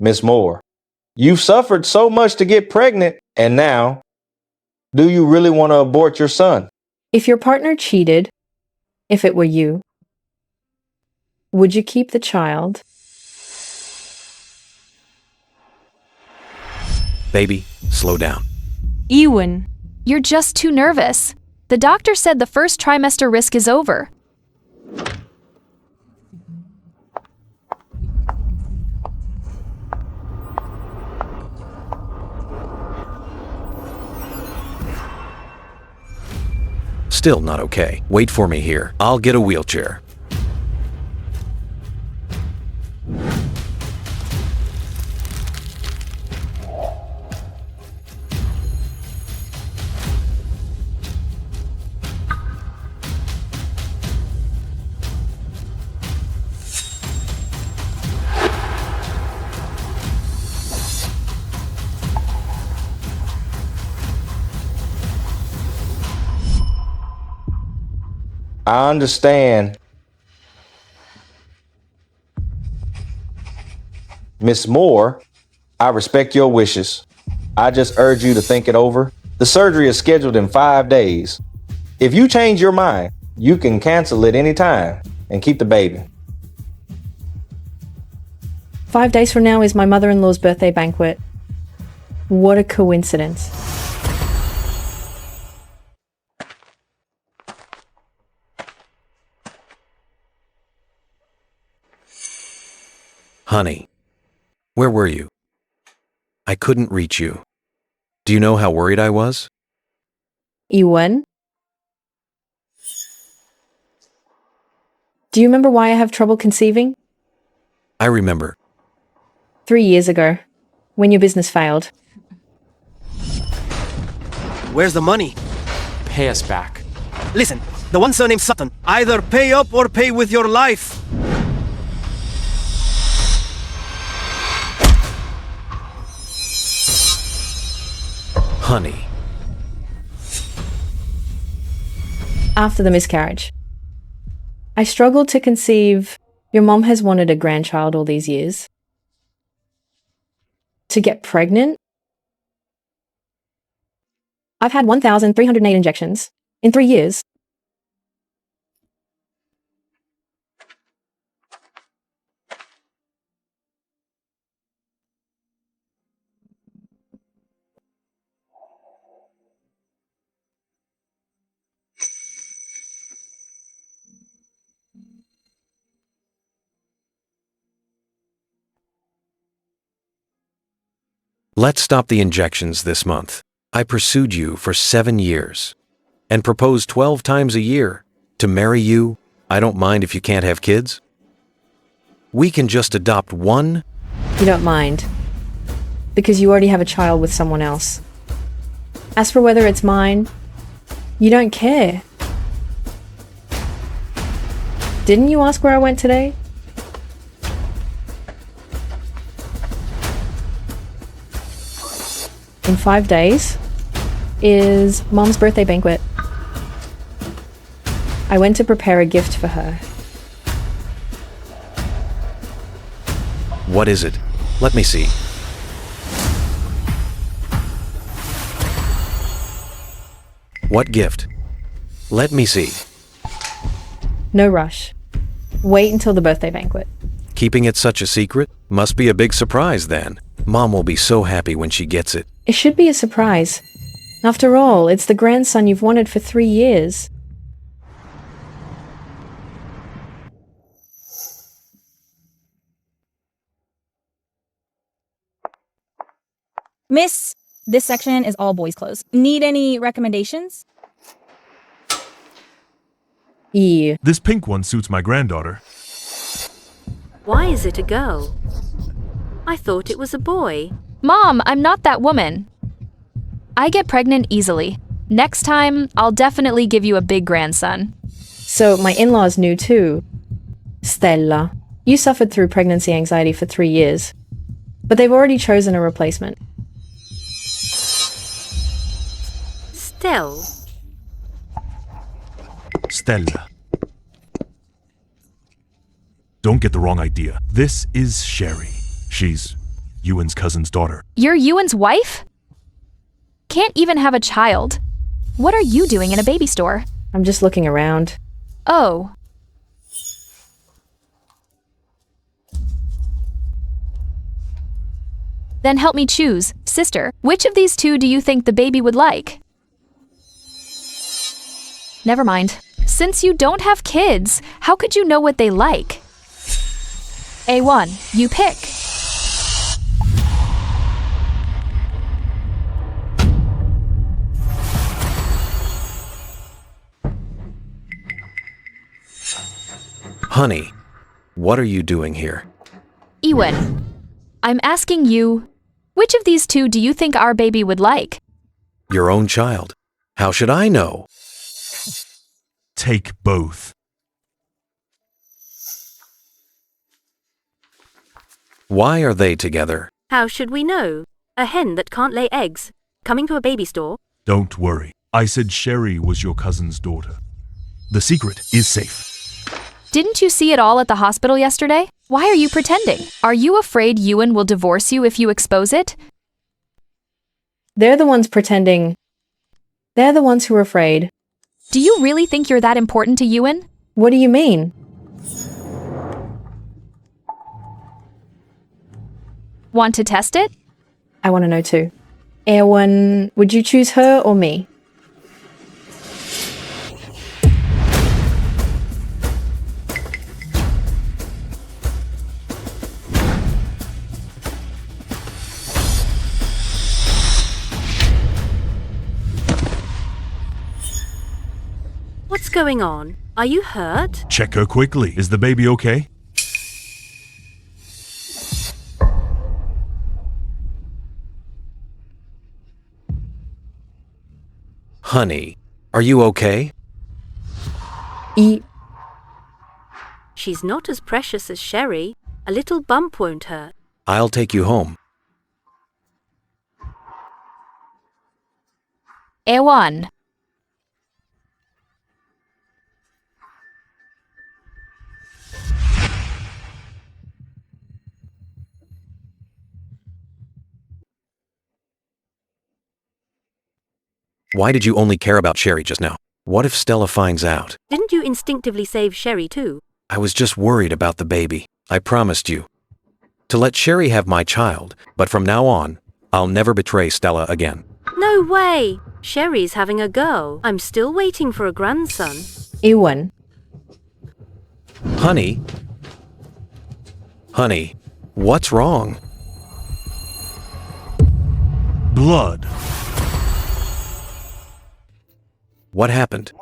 Miss Moore, you've suffered so much to get pregnant, and now, do you really want to abort your son? If your partner cheated, if it were you, would you keep the child? Baby, slow down. Ewan, you're just too nervous. The doctor said the first trimester risk is over. Still not okay. Wait for me here. I'll get a wheelchair. I understand. Miss Moore, I respect your wishes. I just urge you to think it over. The surgery is scheduled in 5 days. If you change your mind, you can cancel it anytime and keep the baby. 5 days from now is my mother-in-law's birthday banquet. What a coincidence. Honey, where were you? I couldn't reach you. Do you know how worried I was? Ewan? Do you remember why I have trouble conceiving? I remember. 3 years ago, when your business failed. Where's the money? Pay us back. Listen, the one surnamed Sutton. Either pay up or pay with your life. Honey. After the miscarriage, I struggled to conceive. Your mom has wanted a grandchild all these years. To get pregnant? I've had 1,308 injections in 3 years. Let's stop the injections this month. I pursued you for 7 years and proposed 12 times a year. To marry you, I don't mind if you can't have kids. We can just adopt one. You don't mind, because you already have a child with someone else. As for whether it's mine, you don't care. Didn't you ask where I went today? In 5 days is Mom's birthday banquet. I went to prepare a gift for her. What is it? Let me see. What gift? Let me see. No rush. Wait until the birthday banquet. Keeping it such a secret? Must be a big surprise then. Mom will be so happy when she gets it. It should be a surprise. After all, it's the grandson you've wanted for 3 years. Miss, this section is all boys' clothes. Need any recommendations? Ew. This pink one suits my granddaughter. Why is it a girl? I thought it was a boy. Mom, I'm not that woman. I get pregnant easily. Next time, I'll definitely give you a big grandson. So my in-laws knew too. Stella, you suffered through pregnancy anxiety for 3 years, but they've already chosen a replacement. Stella. Stella. Don't get the wrong idea. This is Sherry. She's Ewan's cousin's daughter. You're Ewan's wife? Can't even have a child. What are you doing in a baby store? I'm just looking around. Oh. Then help me choose, sister. Which of these two do you think the baby would like? Never mind. Since you don't have kids, how could you know what they like? A1, you pick. Honey, what are you doing here? Ewan, I'm asking you, which of these two do you think our baby would like? Your own child. How should I know? Take both. Why are they together? How should we know? A hen that can't lay eggs, coming to a baby store? Don't worry. I said Sherry was your cousin's daughter. The secret is safe. Didn't you see it all at the hospital yesterday? Why are you pretending? Are you afraid Ewan will divorce you if you expose it? They're the ones pretending. They're the ones who are afraid. Do you really think you're that important to Ewan? What do you mean? Want to test it? I want to know too. Erwin, would you choose her or me? What's going on? Are you hurt? Check her quickly. Is the baby okay? Honey, are you okay? She's not as precious as Sherry. A little bump won't hurt. I'll take you home. Ewan. Why did you only care about Sherry just now? What if Stella finds out? Didn't you instinctively save Sherry too? I was just worried about the baby. I promised you to let Sherry have my child, but from now on, I'll never betray Stella again. No way! Sherry's having a girl. I'm still waiting for a grandson. Ewan. Honey? Honey, what's wrong? Blood. What happened?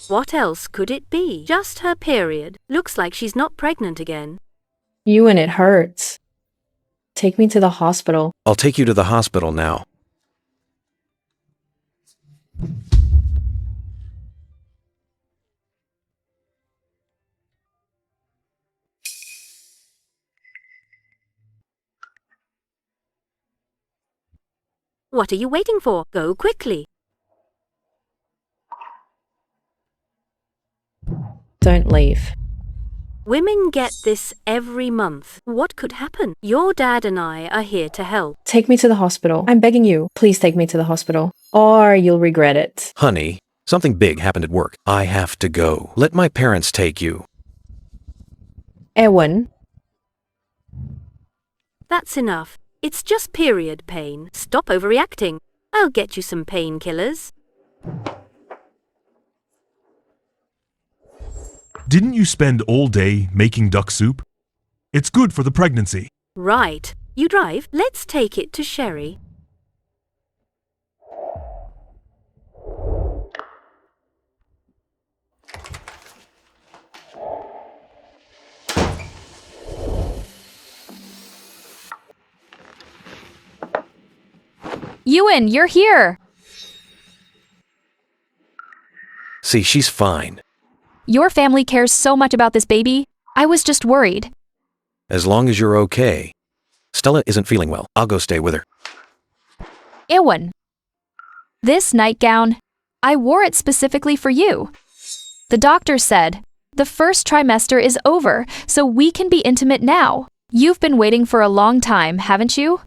What else could it be? Just her period. Looks like she's not pregnant again. Ewan, it hurts. Take me to the hospital. I'll take you to the hospital now. What are you waiting for? Go quickly. Don't leave. Women get this every month. What could happen? Your dad and I are here to help. Take me to the hospital. I'm begging you. Please take me to the hospital. Or you'll regret it. Honey, something big happened at work. I have to go. Let my parents take you. Ewan. That's enough. It's just period pain. Stop overreacting. I'll get you some painkillers. Didn't you spend all day making duck soup? It's good for the pregnancy. Right. You drive? Let's take it to Sherry. Ewan, you're here. See, she's fine. Your family cares so much about this baby. I was just worried. As long as you're okay. Stella isn't feeling well. I'll go stay with her. Ewan. This nightgown, I wore it specifically for you. The doctor said, the first trimester is over, so we can be intimate now. You've been waiting for a long time, haven't you?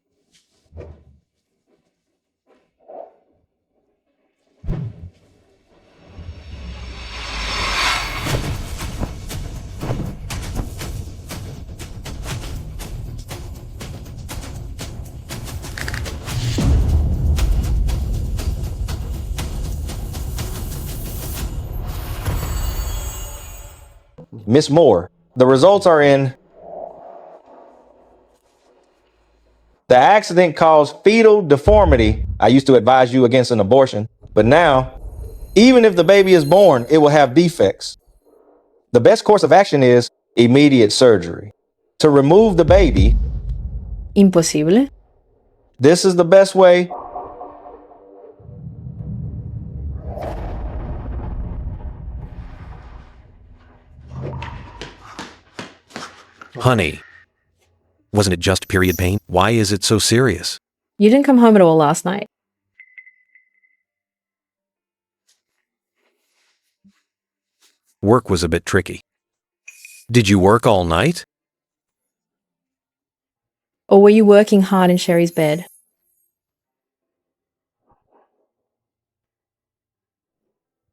Miss Moore, the results are in. The accident caused fetal deformity. I used to advise you against an abortion, but now, even if the baby is born, it will have defects. The best course of action is immediate surgery. To remove the baby, Imposible. this is the best way. Honey, wasn't it just period pain? Why is it so serious? You didn't come home at all last night. Work was a bit tricky. Did you work all night? Or were you working hard in Sherry's bed?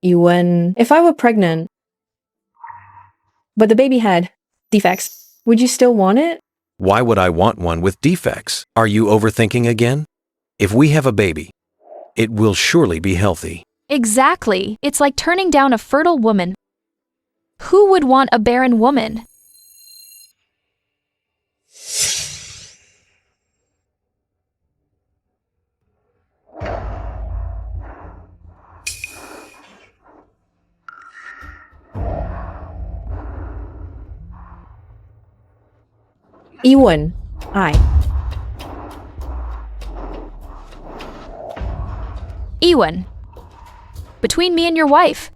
If I were pregnant, but the baby had defects, would you still want it? Why would I want one with defects? Are you overthinking again? If we have a baby, it will surely be healthy. Exactly. It's like turning down a fertile woman. Who would want a barren woman? Ewan, Ewan. Between me and your wife.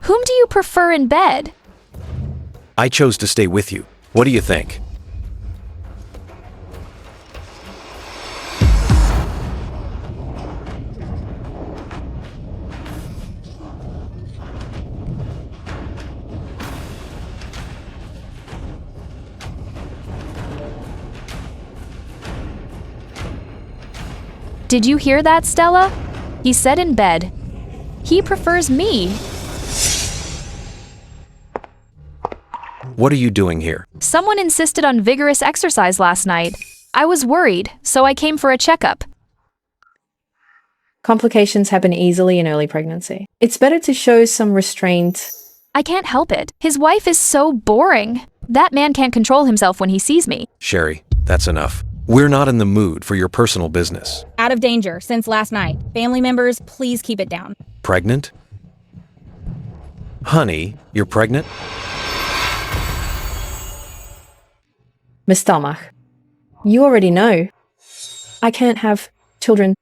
Whom do you prefer in bed? I chose to stay with you. What do you think? Did you hear that, Stella? He said in bed. He prefers me. What are you doing here? Someone insisted on vigorous exercise last night. I was worried, so I came for a checkup. complications happen easily in early pregnancy. It's better to show some restraint. I can't help it. His wife is so boring. That man can't control himself when he sees me. Sherry, that's enough. We're not in the mood for your personal business. Out of danger since last night. Family members, please keep it down. Pregnant? Honey, you're pregnant? Miss Stomach, you already know. I can't have children.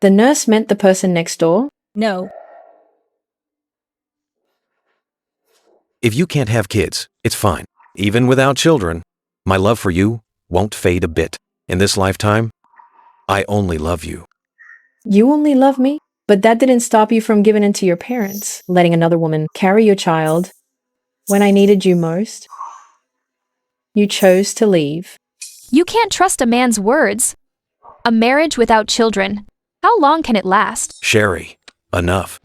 The nurse meant the person next door. No. If you can't have kids, it's fine. Even without children, my love for you won't fade a bit. In this lifetime, I only love you. You only love me? But that didn't stop you from giving in to your parents, letting another woman carry your child when I needed you most. You chose to leave. You can't trust a man's words. A marriage without children. How long can it last? Sherry, enough.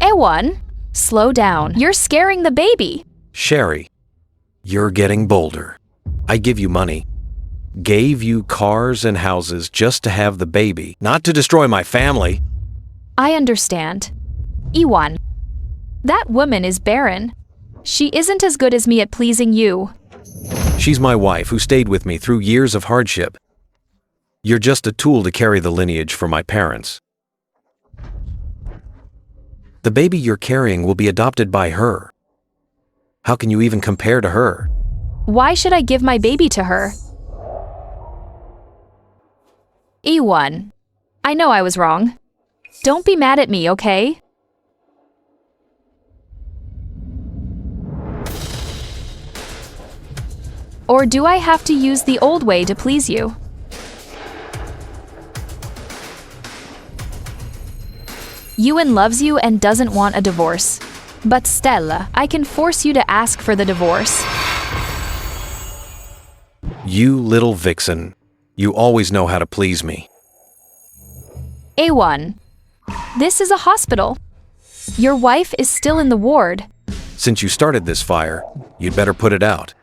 Ewan, slow down. You're scaring the baby. Sherry, you're getting bolder. I give you money. Gave you cars and houses just to have the baby, not to destroy my family. I understand. Ewan, that woman is barren. She isn't as good as me at pleasing you. She's my wife who stayed with me through years of hardship. You're just a tool to carry the lineage for my parents. The baby you're carrying will be adopted by her. How can you even compare to her? Why should I give my baby to her? Ewan, I know I was wrong. Don't be mad at me, okay? Or do I have to use the old way to please you? Ewan loves you and doesn't want a divorce. But Stella, I can force you to ask for the divorce. You little vixen. You always know how to please me. A1. This is a hospital. Your wife is still in the ward. Since you started this fire, you'd better put it out.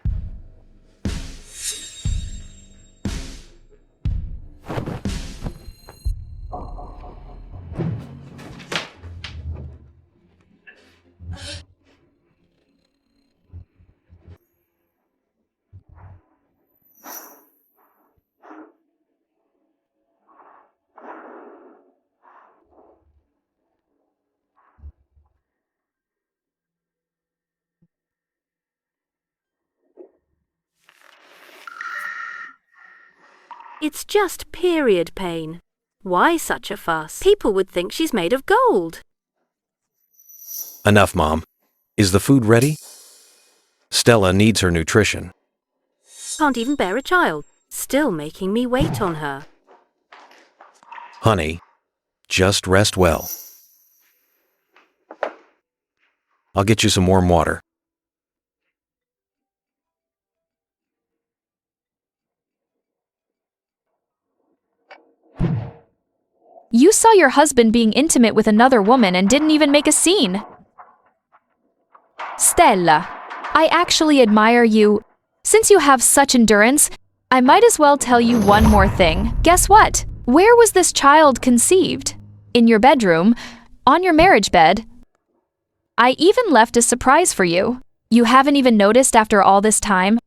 It's just period pain. Why such a fuss? People would think she's made of gold. Enough, Mom. Is the food ready? Stella needs her nutrition. Can't even bear a child. Still making me wait on her. Honey, just rest well. I'll get you some warm water. You saw your husband being intimate with another woman and didn't even make a scene. Stella, I actually admire you. Since you have such endurance, I might as well tell you one more thing. Guess what? Where was this child conceived? In your bedroom, on your marriage bed. I even left a surprise for you. You haven't even noticed after all this time?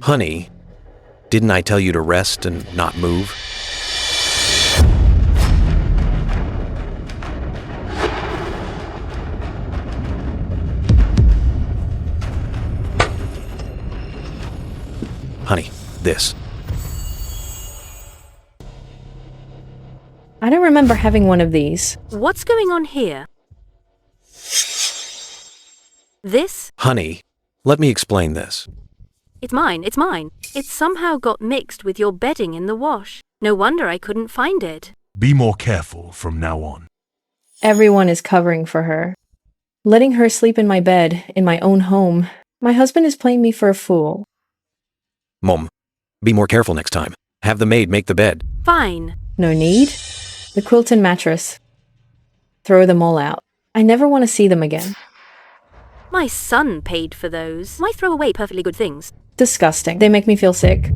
Honey, didn't I tell you to rest and not move? Honey, this. I don't remember having one of these. What's going on here? This? Honey, let me explain this. It's mine, it's mine. It somehow got mixed with your bedding in the wash. No wonder I couldn't find it. Be more careful from now on. Everyone is covering for her. Letting her sleep in my bed, in my own home. My husband is playing me for a fool. Mom, be more careful next time. Have the maid make the bed. Fine. No need. The quilt and mattress. Throw them all out. I never want to see them again. My son paid for those. Why throw away perfectly good things? Disgusting. They make me feel sick.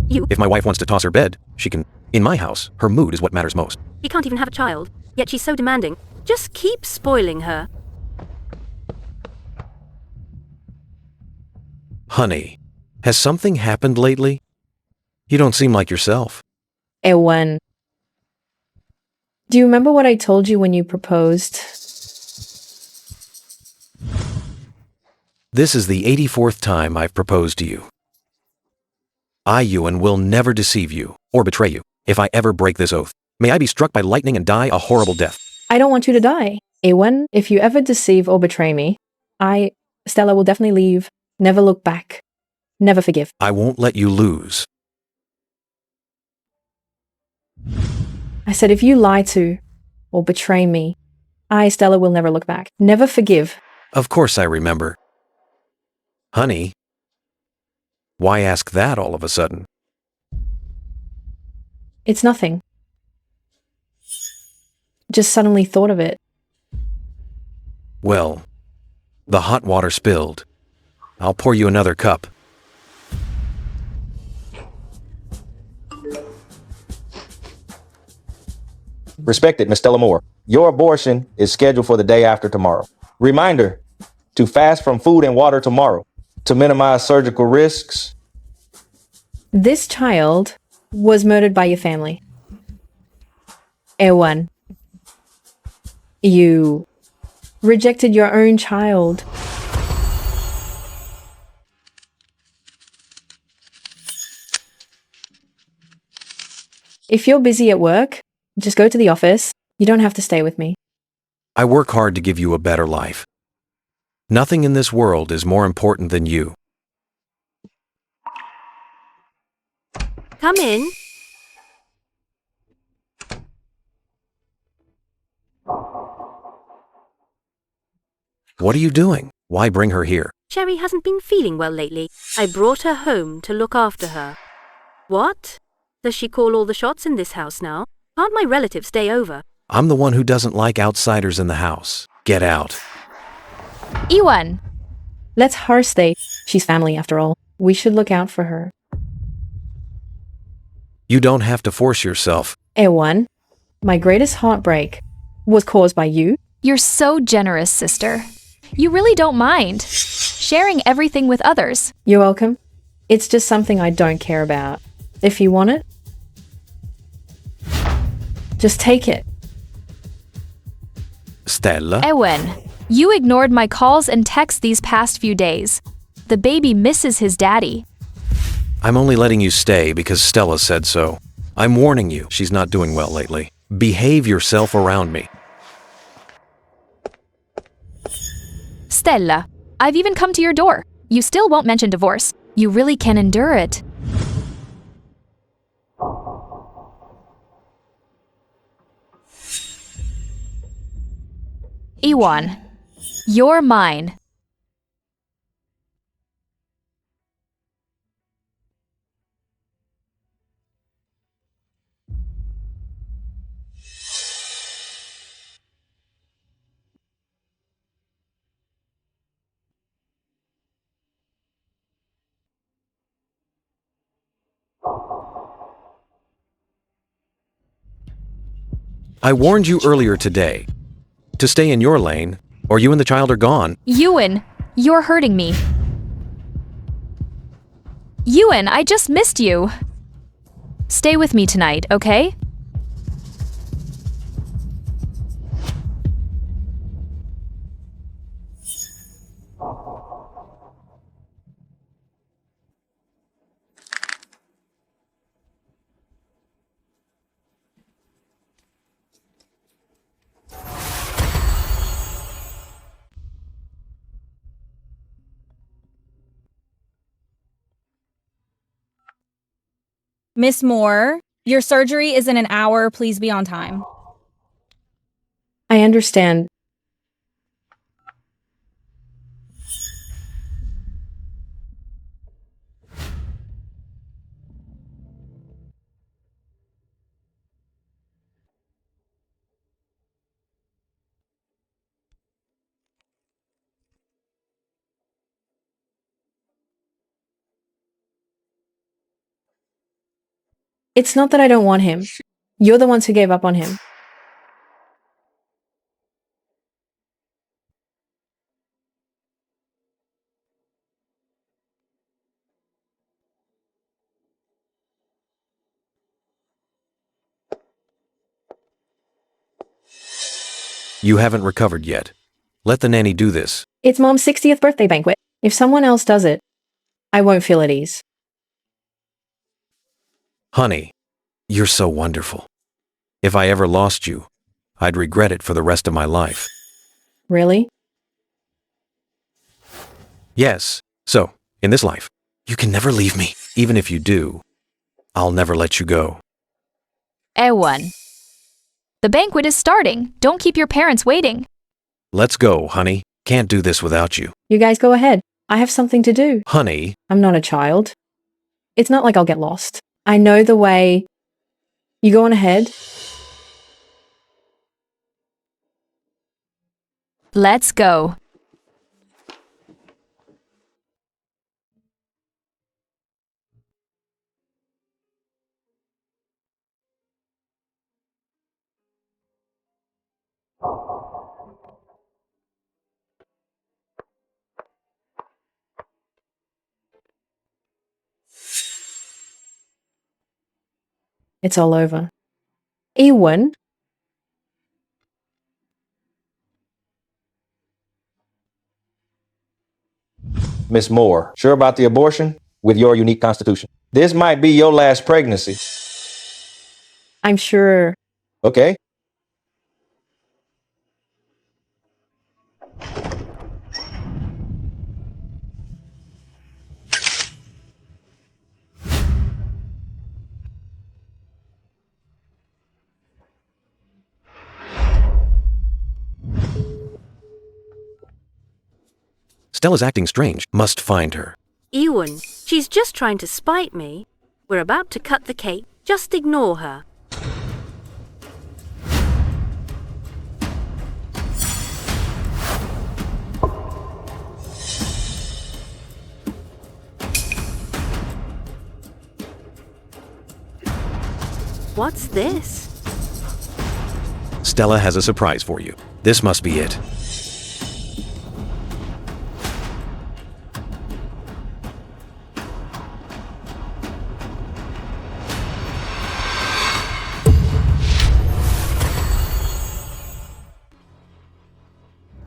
If my wife wants to toss her bed, she can. In my house, her mood is what matters most. She can't even have a child, yet she's so demanding. Just keep spoiling her. Honey, has something happened lately? You don't seem like yourself. Ewan. Do you remember what I told you when you proposed? This is the 84th time I've proposed to you. I, Ewan, will never deceive you or betray you if I ever break this oath. May I be struck by lightning and die a horrible death. I don't want you to die. Ewan, if you ever deceive or betray me, Stella, will definitely leave. Never look back. Never forgive. I won't let you lose. I said if you lie to or betray me, Stella, will never look back. Never forgive. Of course I remember. Honey, why ask that all of a sudden? It's nothing. Just suddenly thought of it. Well, the hot water spilled. I'll pour you another cup. Respected Miss Stella Moore, your abortion is scheduled for the day after tomorrow. Reminder to fast from food and water tomorrow to minimize surgical risks. This child was murdered by your family. Ewan, you rejected your own child. If you're busy at work, just go to the office. You don't have to stay with me. I work hard to give you a better life. Nothing in this world is more important than you. Come in. What are you doing? Why bring her here? Sherry hasn't been feeling well lately. I brought her home to look after her. What? Does she call all the shots in this house now? Can't my relative stay over? I'm the one who doesn't like outsiders in the house. Get out. Ewan, Let's her stay. She's family after all. We should look out for her. You don't have to force yourself. Ewan, my greatest heartbreak was caused by you. you're so generous, sister. You really don't mind sharing everything with others. You're welcome. It's just something I don't care about. If you want it, just take it. Stella? Ewan, you ignored my calls and texts these past few days. The baby misses his daddy. I'm only letting you stay because Stella said so. I'm warning you, she's not doing well lately. Behave yourself around me. Stella, I've even come to your door. You still won't mention divorce. You really can endure it. Ewan, you're mine. I warned you earlier today to stay in your lane, or you and the child are gone. Ewan, you're hurting me. Ewan, I just missed you. Stay with me tonight, okay? Miss Moore, your surgery is in an hour. Please be on time. I understand. It's not that I don't want him. You're the ones who gave up on him. You haven't recovered yet. Let the nanny do this. It's Mom's 60th birthday banquet. If someone else does it, I won't feel at ease. Honey, you're so wonderful. If I ever lost you, I'd regret it for the rest of my life. Really? Yes, so, in this life, you can never leave me. Even if you do, I'll never let you go. Ewan, the banquet is starting. Don't keep your parents waiting. Let's go, honey. Can't do this without you. You guys go ahead. I have something to do. Honey, I'm not a child. It's not like I'll get lost. I know the way. You go on ahead. Let's go. It's all over. Ewan, Miss Moore, sure about the abortion? With your unique constitution. This might be your last pregnancy. I'm sure. Okay. Stella's acting strange. Must find her. Ewan, she's just trying to spite me. We're about to cut the cake. Just ignore her. What's this? Stella has a surprise for you. This must be it.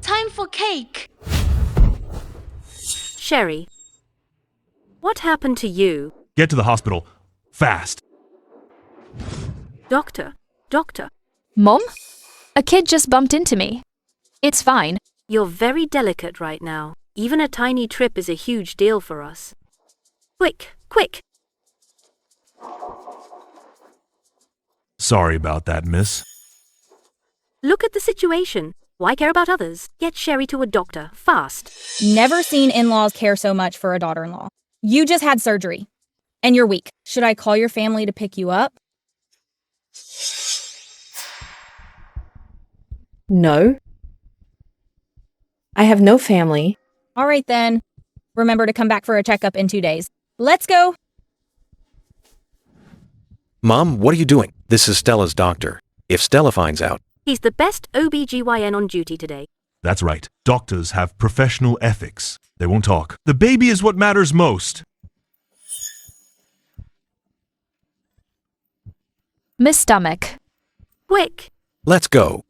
Time for cake! Sherry, what happened to you? Get to the hospital. Fast. Doctor, Mom? A kid just bumped into me. It's fine. you're very delicate right now. Even a tiny trip is a huge deal for us. Quick! Sorry about that, miss. Look at the situation. Why care about others? Get Sherry to a doctor, fast. Never seen in-laws care so much for a daughter-in-law. You just had surgery. And you're weak. Should I call your family to pick you up? No. I have no family. All right then. Remember to come back for a checkup in 2 days. Let's go! Mom, what are you doing? This is Stella's doctor. If Stella finds out, He's the best OBGYN on duty today. That's right. Doctors have professional ethics. They won't talk. The baby is what matters most. Miss Stomach. Quick! let's go.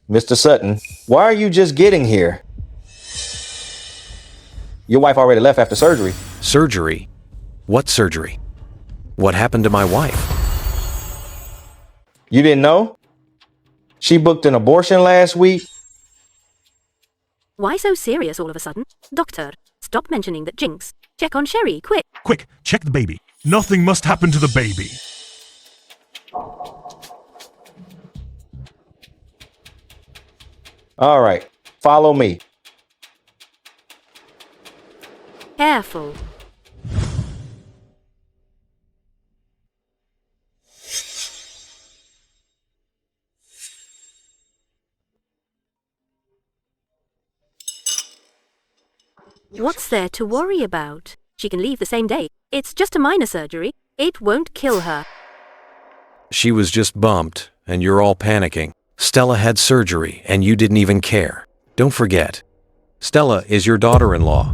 Mr. Sutton, why are you just getting here? Your wife already left after surgery. Surgery? What surgery? What happened to my wife? You didn't know? She booked an abortion last week. Why so serious all of a sudden? Doctor, stop mentioning that jinx. Check on Sherry, quick! Quick, check the baby. Nothing must happen to the baby. All right, follow me. Careful. What's there to worry about? She can leave the same day. It's just a minor surgery. It won't kill her. She was just bumped, and you're all panicking. Stella had surgery, and you didn't even care. Don't forget, Stella is your daughter-in-law.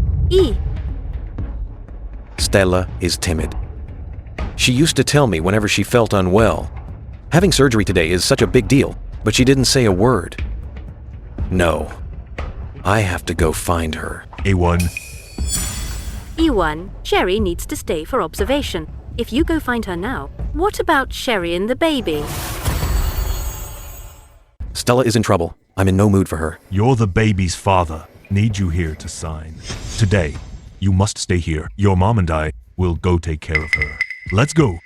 Stella is timid. She used to tell me whenever she felt unwell. Having surgery today is such a big deal, but she didn't say a word. No, I have to go find her. A1. E1, Sherry needs to stay for observation. If you go find her now, what about Sherry and the baby? Stella is in trouble. I'm in no mood for her. You're the baby's father. Need you here to sign. Today, you must stay here. Your mom and I will go take care of her. Let's go.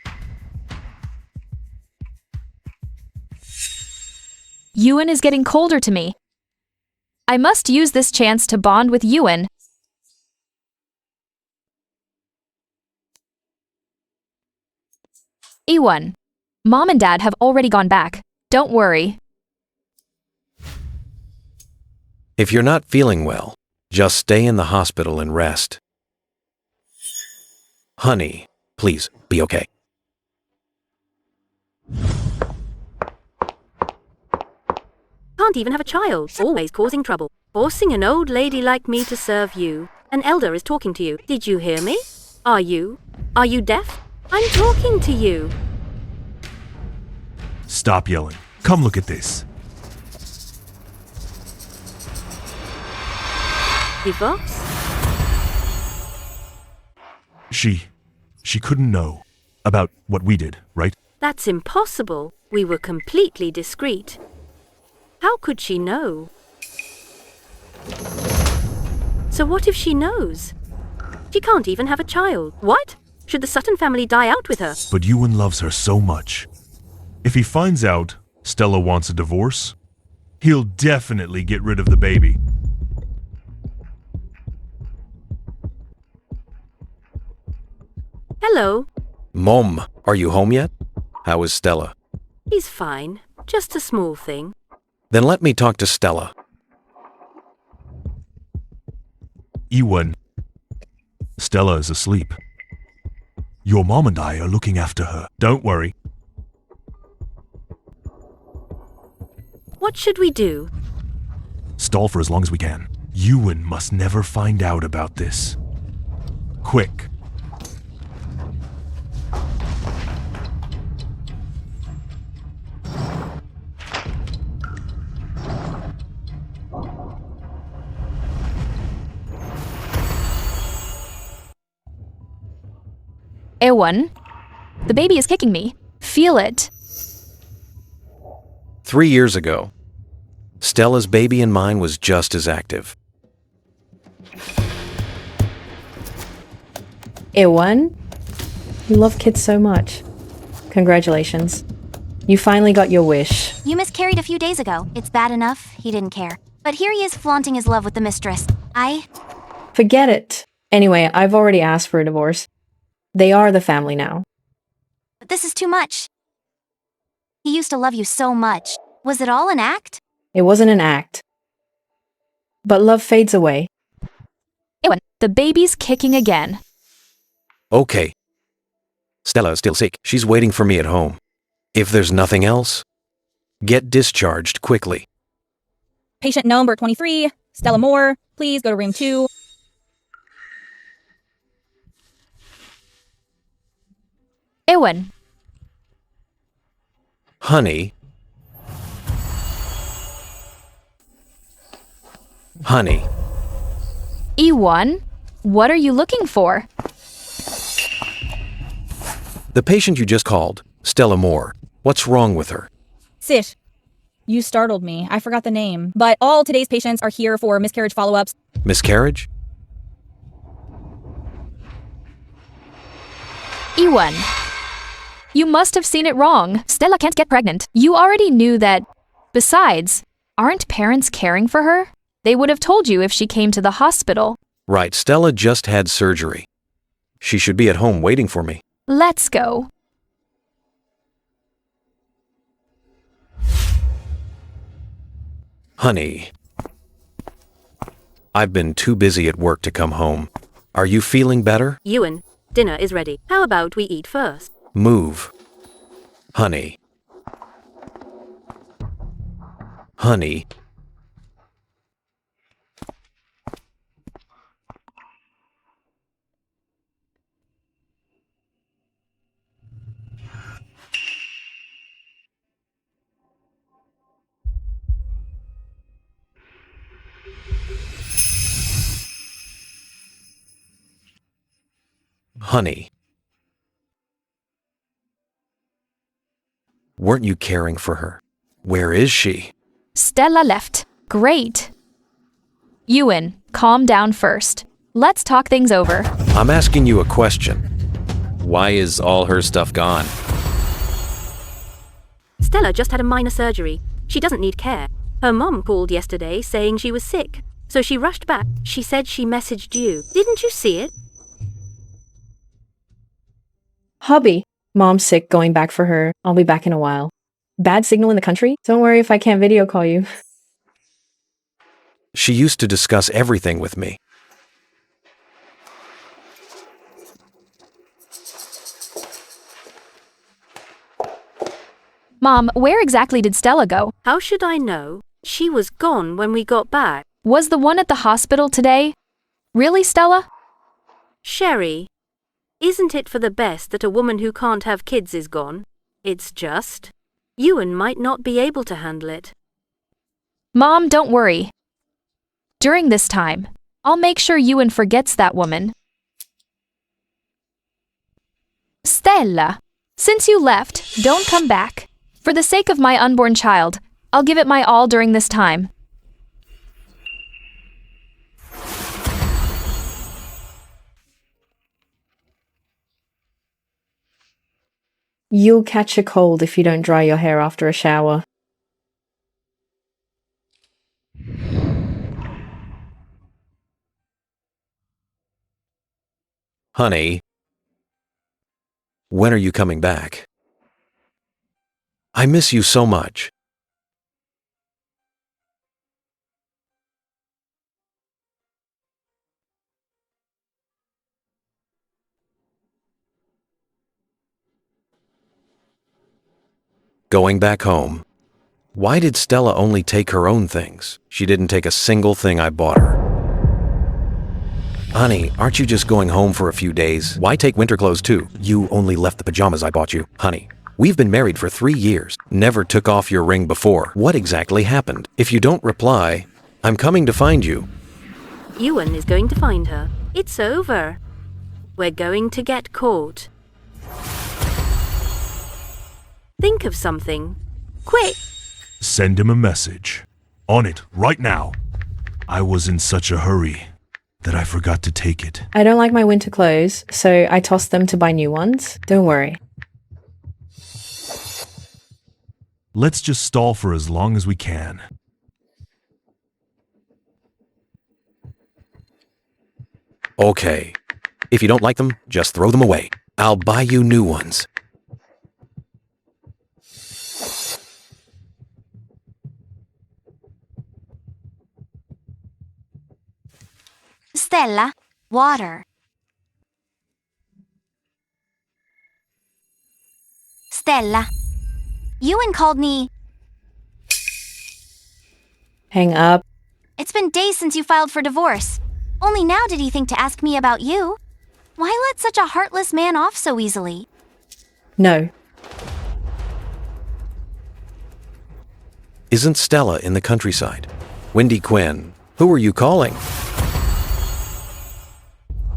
Ewan is getting colder to me. I must use this chance to bond with Ewan. Ewan, Mom and Dad have already gone back. Don't worry. If you're not feeling well, just stay in the hospital and rest. Honey, please, be okay. Can't even have a child, always causing trouble. Forcing an old lady like me to serve you. An elder is talking to you. Did you hear me? Are you deaf? I'm talking to you. Stop yelling. Come look at this. Divorce? She couldn't know about what we did, right? That's impossible. We were completely discreet. How could she know? So what if she knows? She can't even have a child. What? Should the Sutton family die out with her? But Ewan loves her so much. If he finds out Stella wants a divorce, he'll definitely get rid of the baby. Hello. Mom, are you home yet? How is Stella? He's fine. Just a small thing. Then let me talk to Stella. Ewan, Stella is asleep. Your mom and I are looking after her. Don't worry. What should we do? Stall for as long as we can. Ewan must never find out about this. Quick. Ewan, the baby is kicking me. Feel it. 3 years ago, Stella's baby and mine was just as active. Ewan, you love kids so much. Congratulations. You finally got your wish. You miscarried a few days ago. It's bad enough, he didn't care. But here he is flaunting his love with the mistress. Forget it. Anyway, I've already asked for a divorce. They are the family now. But this is too much. He used to love you so much. Was it all an act? It wasn't an act. But love fades away. Ewan, the baby's kicking again. Okay. Stella is still sick. She's waiting for me at home. If there's nothing else, get discharged quickly. Patient number 23, Stella Moore. Please go to room 2. Ewan, Honey. Honey. Ewan, what are you looking for? The patient you just called, Stella Moore. What's wrong with her? Sit. You startled me. I forgot the name. But all today's patients are here for miscarriage follow-ups. Miscarriage? Ewan, you must have seen it wrong. Stella can't get pregnant. You already knew that. Besides, aren't parents caring for her? They would have told you if she came to the hospital. Right, Stella just had surgery. She should be at home waiting for me. Let's go. Honey, I've been too busy at work to come home. Are you feeling better? Ewan, dinner is ready. How about we eat first? Move. Honey. Honey. Honey. Weren't you caring for her? Where is she? Stella left. Great. Ewan, calm down first. Let's talk things over. I'm asking you a question. Why is all her stuff gone? Stella just had a minor surgery. She doesn't need care. Her mom called yesterday saying she was sick. So she rushed back. She said she messaged you. Didn't you see it? Hubby, mom's sick, going back for her. I'll be back in a while. Bad signal in the country? Don't worry if I can't video call you. She used to discuss everything with me. Mom, where exactly did Stella go? How should I know? She was gone when we got back. Was the one at the hospital today? Really, Stella? Sherry, isn't it for the best that a woman who can't have kids is gone? It's just. Ewan might not be able to handle it. Mom, don't worry. During this time, I'll make sure Ewan forgets that woman. Stella, since you left, don't come back. For the sake of my unborn child, I'll give it my all during this time. You'll catch a cold if you don't dry your hair after a shower. Honey, when are you coming back? I miss you so much. Going back home. Why did Stella only take her own things? She didn't take a single thing I bought her. Honey, aren't you just going home for a few days? Why take winter clothes too? You only left the pajamas I bought you. Honey, we've been married for 3 years. Never took off your ring before. What exactly happened? If you don't reply, I'm coming to find you. Ewan is going to find her. It's over. We're going to get caught. Think of something. Quick! Send him a message. On it, right now. I was in such a hurry that I forgot to take it. I don't like my winter clothes, so I tossed them to buy new ones. Don't worry. Let's just stall for as long as we can. Okay. If you don't like them, just throw them away. I'll buy you new ones. Stella, water. Stella, Ewan called me. Hang up. It's been days since you filed for divorce. Only now did he think to ask me about you. Why let such a heartless man off so easily? No. Isn't Stella in the countryside? Wendy Quinn, who are you calling?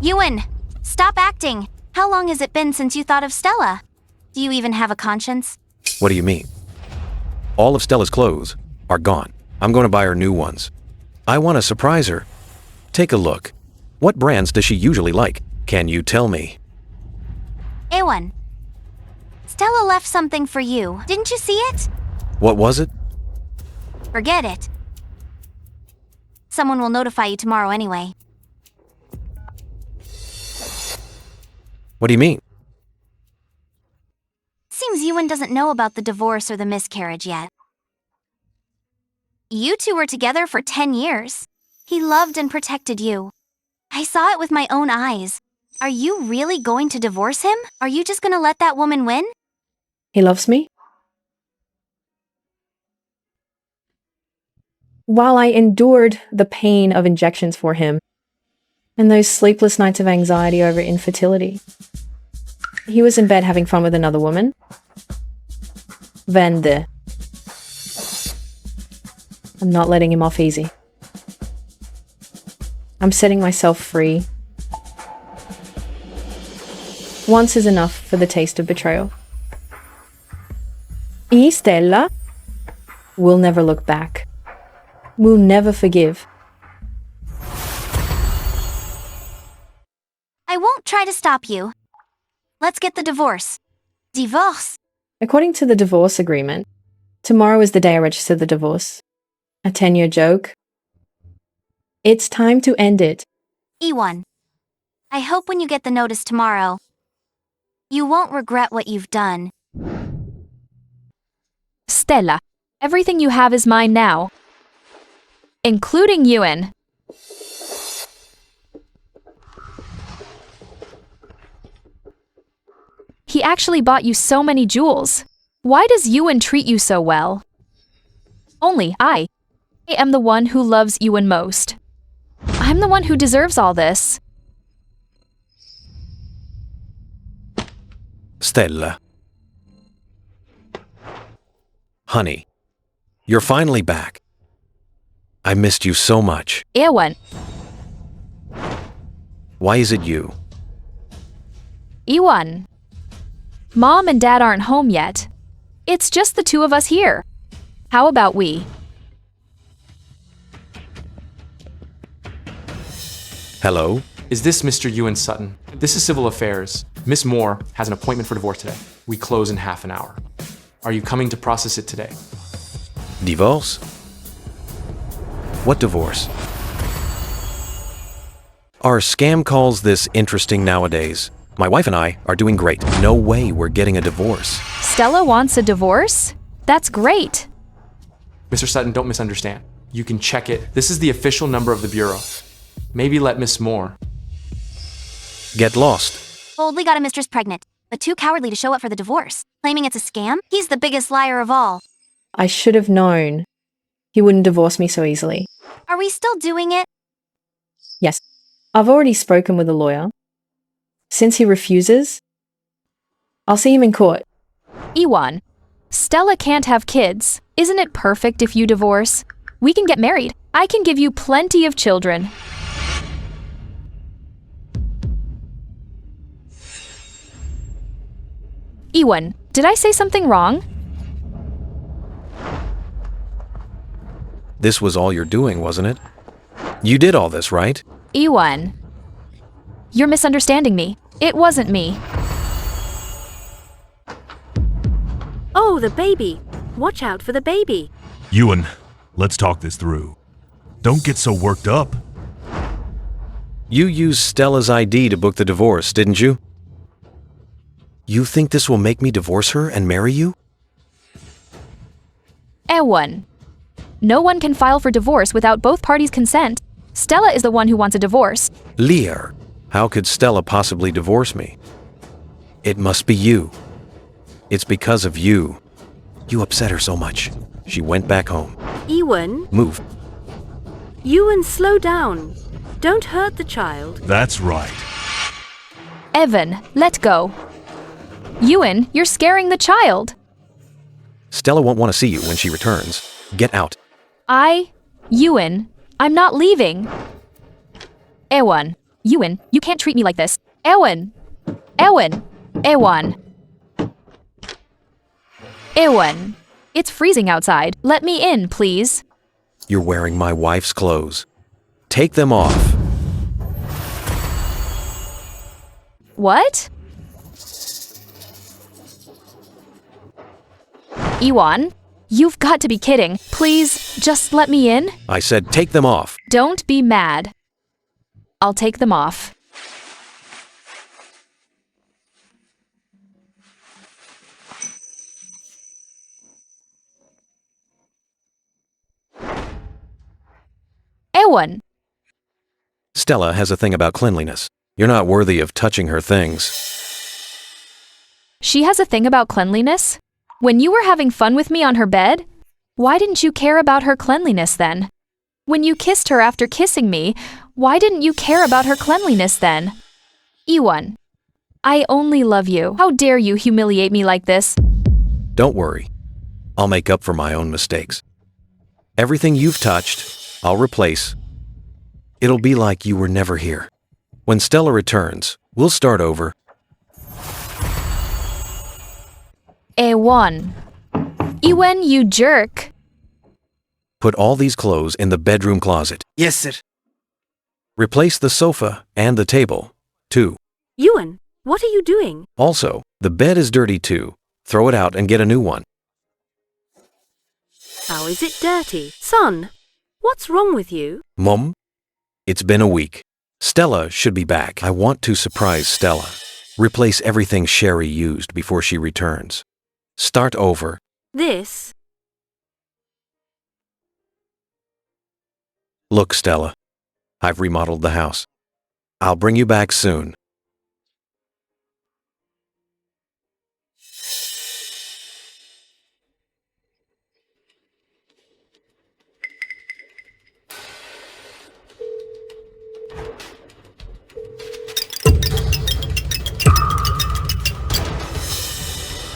Ewan, stop acting. How long has it been since you thought of Stella? Do you even have a conscience? What do you mean? All of Stella's clothes are gone. I'm going to buy her new ones. I want to surprise her. Take a look. What brands does she usually like? Can you tell me? Ewan, Stella left something for you. Didn't you see it? What was it? Forget it. Someone will notify you tomorrow anyway. What do you mean? Seems Ewan doesn't know about the divorce or the miscarriage yet. You two were together for 10 years. He loved and protected you. I saw it with my own eyes. Are you really going to divorce him? Are you just gonna let that woman win? He loves me. While I endured the pain of injections for him and those sleepless nights of anxiety over infertility, he was in bed having fun with another woman. Vende. I'm not letting him off easy. I'm setting myself free. Once is enough for the taste of betrayal. E Stella will never look back. Will never forgive. I won't try to stop you. Let's get the divorce. Divorce. According to the divorce agreement, tomorrow is the day I register the divorce. A 10-year joke. It's time to end it. Ewan, I hope when you get the notice tomorrow, you won't regret what you've done. Stella, everything you have is mine now. Including Ewan. He actually bought you so many jewels. Why does Ewan treat you so well? Only I am the one who loves Ewan most. I'm the one who deserves all this. Stella. Honey, you're finally back. I missed you so much. Ewan. Why is it you? Ewan. Mom and Dad aren't home yet. It's just the two of us here. How about we? Hello? Is this Mr. Ewan Sutton? This is Civil Affairs. Miss Moore has an appointment for divorce today. We close in half an hour. Are you coming to process it today? Divorce? What divorce? Are scam calls this interesting nowadays? My wife and I are doing great. No way we're getting a divorce. Stella wants a divorce? That's great. Mr. Sutton, don't misunderstand. You can check it. This is the official number of the Bureau. Maybe let Miss Moore. Get lost. Boldly got a mistress pregnant, but too cowardly to show up for the divorce. Claiming it's a scam? He's the biggest liar of all. I should have known he wouldn't divorce me so easily. Are we still doing it? Yes, I've already spoken with a lawyer. Since he refuses, I'll see him in court. Ewan. Stella can't have kids. Isn't it perfect if you divorce? We can get married. I can give you plenty of children. Ewan, did I say something wrong? This was all you're doing, wasn't it? You did all this, right? Ewan. You're misunderstanding me. It wasn't me. Oh, the baby. Watch out for the baby. Ewan, let's talk this through. Don't get so worked up. You used Stella's ID to book the divorce, didn't you? You think this will make me divorce her and marry you? Ewan. No one can file for divorce without both parties' consent. Stella is the one who wants a divorce. Lear, how could Stella possibly divorce me? It must be you. It's because of you. You upset her so much. She went back home. Ewan, Move. Ewan, slow down. Don't hurt the child. That's right. Evan, let go. Ewan, you're scaring the child. Stella won't want to see you when she returns. Get out. Ewan, I'm not leaving. Ewan, you can't treat me like this. Ewan, Ewan. It's freezing outside. Let me in, please. You're wearing my wife's clothes. Take them off. What? Ewan, you've got to be kidding. Please, just let me in. I said take them off. Don't be mad. I'll take them off. Ewan, Stella has a thing about cleanliness. You're not worthy of touching her things. she has a thing about cleanliness? When you were having fun with me on her bed? Why didn't you care about her cleanliness then? When you kissed her after kissing me, why didn't you care about her cleanliness then? Ewan, I only love you. How dare you humiliate me like this? Don't worry. I'll make up for my own mistakes. Everything you've touched, I'll replace. It'll be like you were never here. When Stella returns, we'll start over. Ewan, you jerk. Put all these clothes in the bedroom closet. Yes, sir. Replace the sofa and the table, too. Ewan, what are you doing? Also, the bed is dirty too. Throw it out and get a new one. How is it dirty? Son, what's wrong with you? Mom, it's been a week. Stella should be back. I want to surprise Stella. Replace everything Sherry used before she returns. Start over. This? Look, Stella, I've remodeled the house. I'll bring you back soon.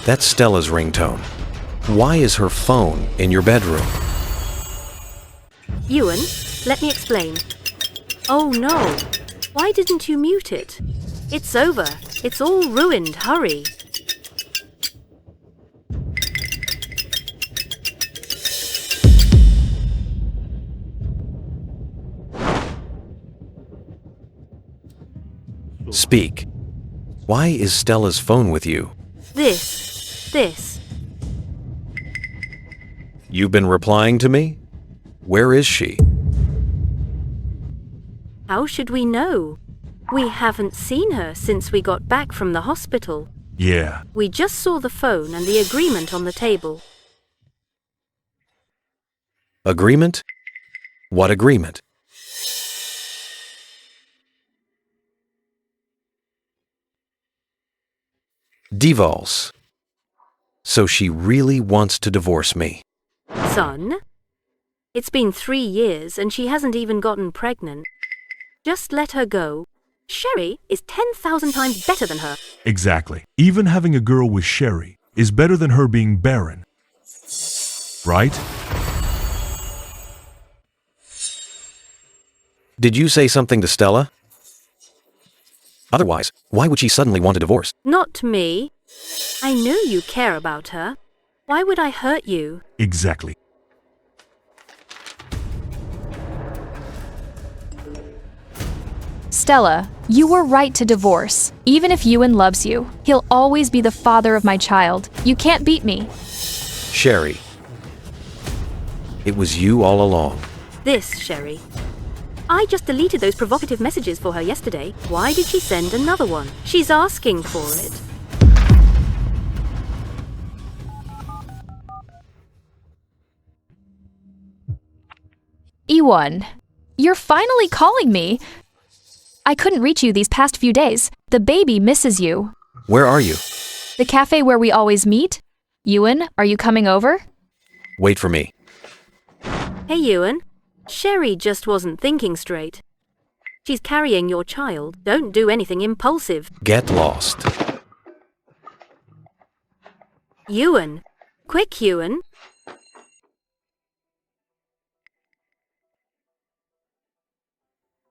That's Stella's ringtone. Why is her phone in your bedroom? Ewan, let me explain. Oh no. Why didn't you mute it? It's over. It's all ruined. Hurry. Speak. Why is Stella's phone with you? This. You've been replying to me? Where is she? How should we know? We haven't seen her since we got back from the hospital. Yeah. We just saw the phone and the agreement on the table. Agreement? What agreement? Divorce. So she really wants to divorce me. Son? It's been 3 years and she hasn't even gotten pregnant. Just let her go. Sherry is 10,000 times better than her. Exactly. Even having a girl with Sherry is better than her being barren. Right? Did you say something to Stella? Otherwise, why would she suddenly want a divorce? Not me. I know you care about her. Why would I hurt you? Exactly. Stella, you were right to divorce. Even if Ewan loves you, he'll always be the father of my child. You can't beat me. Sherry. It was you all along. This, Sherry. I just deleted those provocative messages for her yesterday. Why did she send another one? She's asking for it. Ewan, you're finally calling me. I couldn't reach you these past few days. The baby misses you. Where are you? The cafe where we always meet? Ewan, are you coming over? Wait for me. Hey, Ewan. Sherry just wasn't thinking straight. She's carrying your child. Don't do anything impulsive. Get lost. Ewan. Quick, Ewan.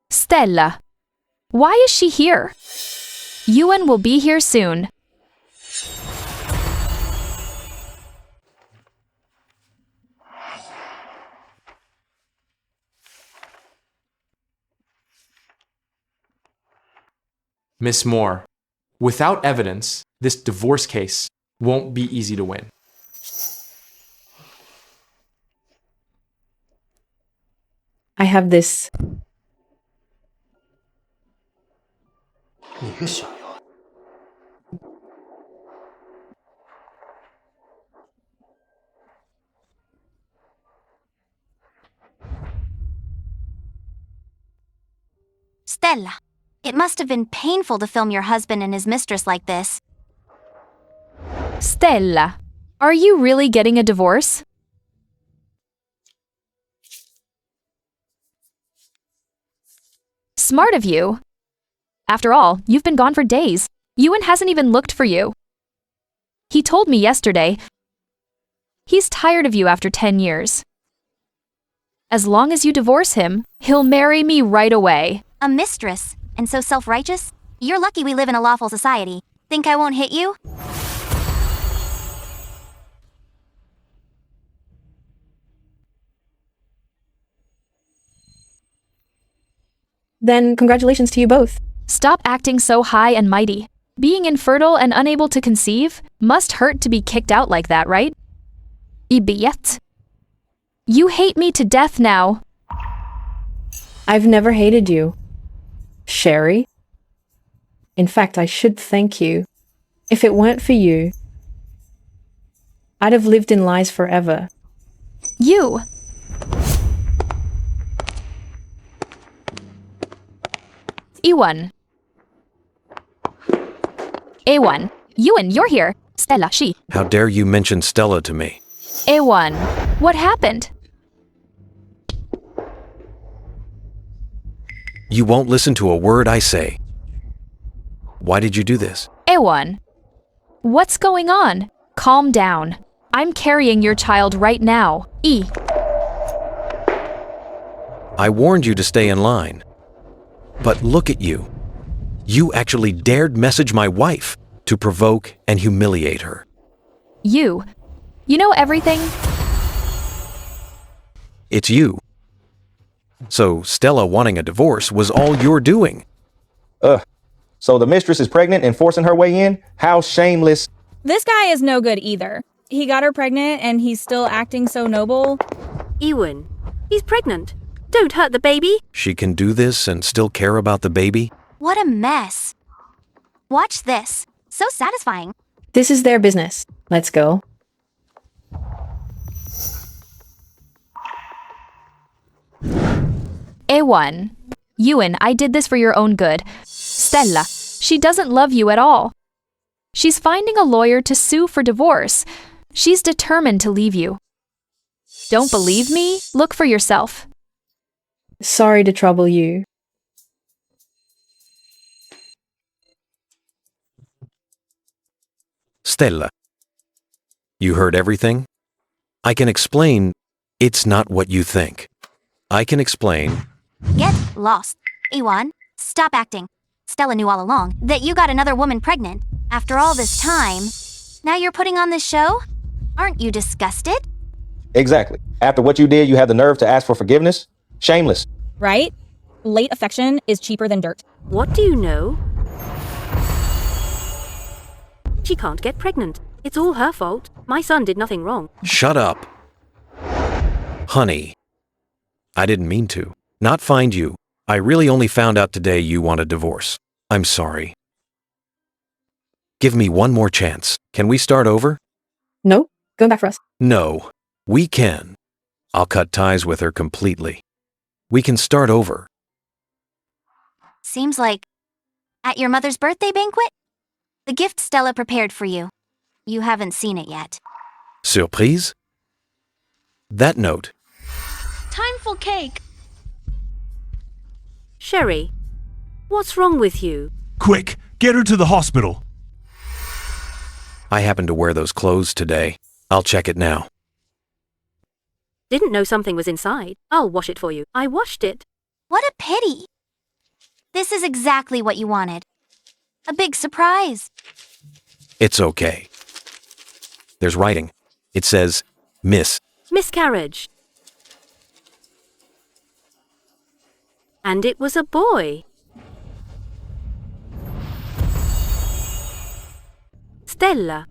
Stella. Why is she here? Ewan will be here soon. Miss Moore, without evidence, this divorce case won't be easy to win. I have this. Stella, it must have been painful to film your husband and his mistress like this. Stella, are you really getting a divorce? Smart of you. After all, you've been gone for days. Ewan hasn't even looked for you. He told me yesterday he's tired of you after 10 years. As long as you divorce him, he'll marry me right away. A mistress, and so self-righteous? You're lucky we live in a lawful society. Think I won't hit you? Then congratulations to you both. Stop acting so high and mighty. Being infertile and unable to conceive must hurt to be kicked out like that, right? Idiot. You hate me to death now. I've never hated you. Sherry? In fact, I should thank you. If it weren't for you, I'd have lived in lies forever. You. Ewan. Ewan. Ewan, you're here. Stella, she. How dare you mention Stella to me? Ewan. What happened? You won't listen to a word I say. Why did you do this? Ewan. What's going on? Calm down. I'm carrying your child right now. I warned you to stay in line. But look at you. You actually dared message my wife to provoke and humiliate her. You know everything? It's you. So Stella wanting a divorce was all you're doing. So the mistress is pregnant and forcing her way in? How shameless. This guy is no good either. He got her pregnant and he's still acting so noble. Ewan, he's pregnant. Don't hurt the baby. She can do this and still care about the baby? What a mess. Watch this. So satisfying. This is their business. Let's go. Ewan. Ewan, I did this for your own good. Stella, she doesn't love you at all. She's finding a lawyer to sue for divorce. She's determined to leave you. Don't believe me? Look for yourself. Sorry to trouble you. Stella. You heard everything? I can explain. It's not what you think. I can explain. Get lost. Ewan, stop acting. Stella knew all along that you got another woman pregnant. After all this time, now you're putting on this show? Aren't you disgusted? Exactly. After what you did, you had the nerve to ask for forgiveness? Shameless. Right? Late affection is cheaper than dirt. What do you know? She can't get pregnant. It's all her fault. My son did nothing wrong. Shut up. Honey. I didn't mean to. Not find you. I really only found out today you want a divorce. I'm sorry. Give me one more chance. Can we start over? No, going back for us. No. We can. I'll cut ties with her completely. We can start over. Seems like at your mother's birthday banquet? The gift Stella prepared for you. You haven't seen it yet. Surprise? That note. Time for cake. Sherry, what's wrong with you? Quick, get her to the hospital. I happened to wear those clothes today. I'll check it now. Didn't know something was inside. I'll wash it for you. I washed it. What a pity. This is exactly what you wanted. A big surprise. It's okay. There's writing. It says, Miss. Miscarriage. And it was a boy. Stella,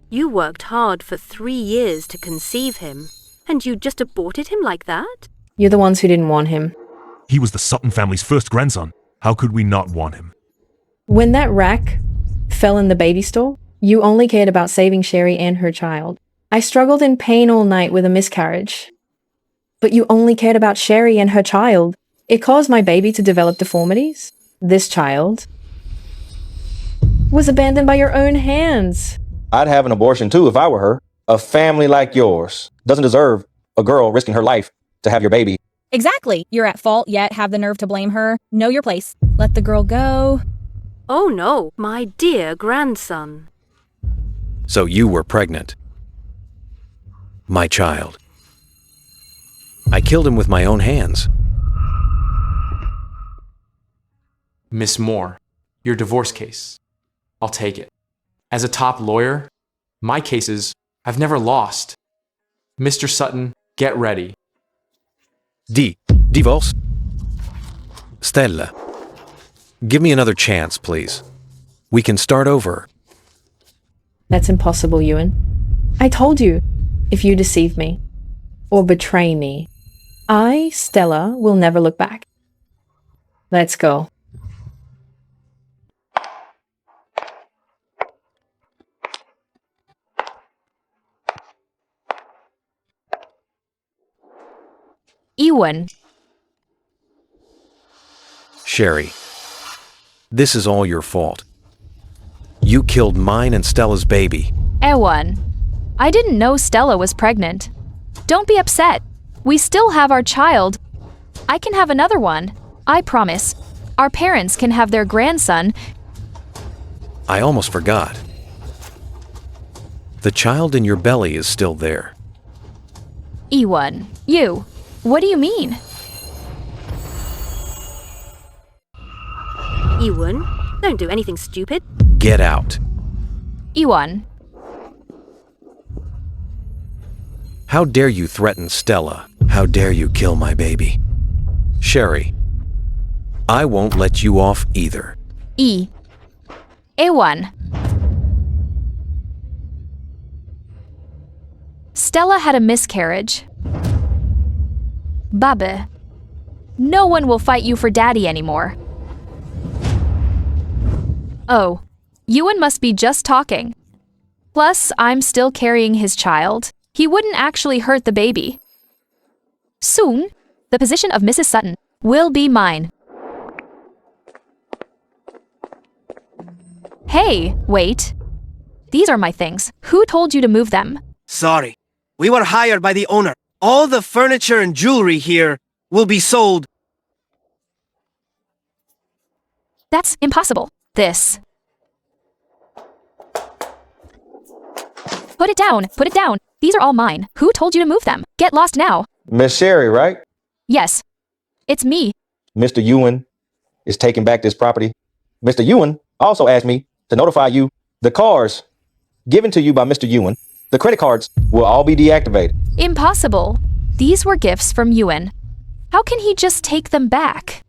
you worked hard for 3 years to conceive him, and you just aborted him like that? You're the ones who didn't want him. He was the Sutton family's first grandson. How could we not want him? When that rack fell in the baby stall, you only cared about saving Sherry and her child. I struggled in pain all night with a miscarriage. But you only cared about Sherry and her child. It caused my baby to develop deformities. This child was abandoned by your own hands. I'd have an abortion too if I were her. A family like yours doesn't deserve a girl risking her life to have your baby. Exactly. You're at fault, yet have the nerve to blame her. Know your place. Let the girl go. Oh no, my dear grandson. So you were pregnant. My child. I killed him with my own hands. Miss Moore, your divorce case. I'll take it. As a top lawyer, my cases I've never lost. Mr. Sutton, get ready. Divorce? Stella. Give me another chance, please. We can start over. That's impossible, Ewan. I told you, if you deceive me or betray me, I, Stella, will never look back. Let's go. Ewan. Sherry, this is all your fault. You killed mine and Stella's baby. Ewan. I didn't know Stella was pregnant. Don't be upset. We still have our child. I can have another one. I promise. Our parents can have their grandson. I almost forgot. The child in your belly is still there. Ewan. You. What do you mean? Ewan, don't do anything stupid. Get out. Ewan. How dare you threaten Stella? How dare you kill my baby? Sherry, I won't let you off either. Ewan. Stella had a miscarriage. Babe, no one will fight you for daddy anymore. Oh, Ewan must be just talking. Plus, I'm still carrying his child. He wouldn't actually hurt the baby. Soon, the position of Mrs. Sutton will be mine. Hey, wait. These are my things. Who told you to move them? Sorry. We were hired by the owner. All the furniture and jewelry here will be sold. That's impossible. This. Put it down. Put it down. These are all mine. Who told you to move them? Get lost now. Miss Sherry, right? Yes. It's me. Mr. Ewan is taking back this property. Mr. Ewan also asked me to notify you the cars given to you by Mr. Ewan, the credit cards, will all be deactivated. Impossible. These were gifts from Ewan. How can he just take them back?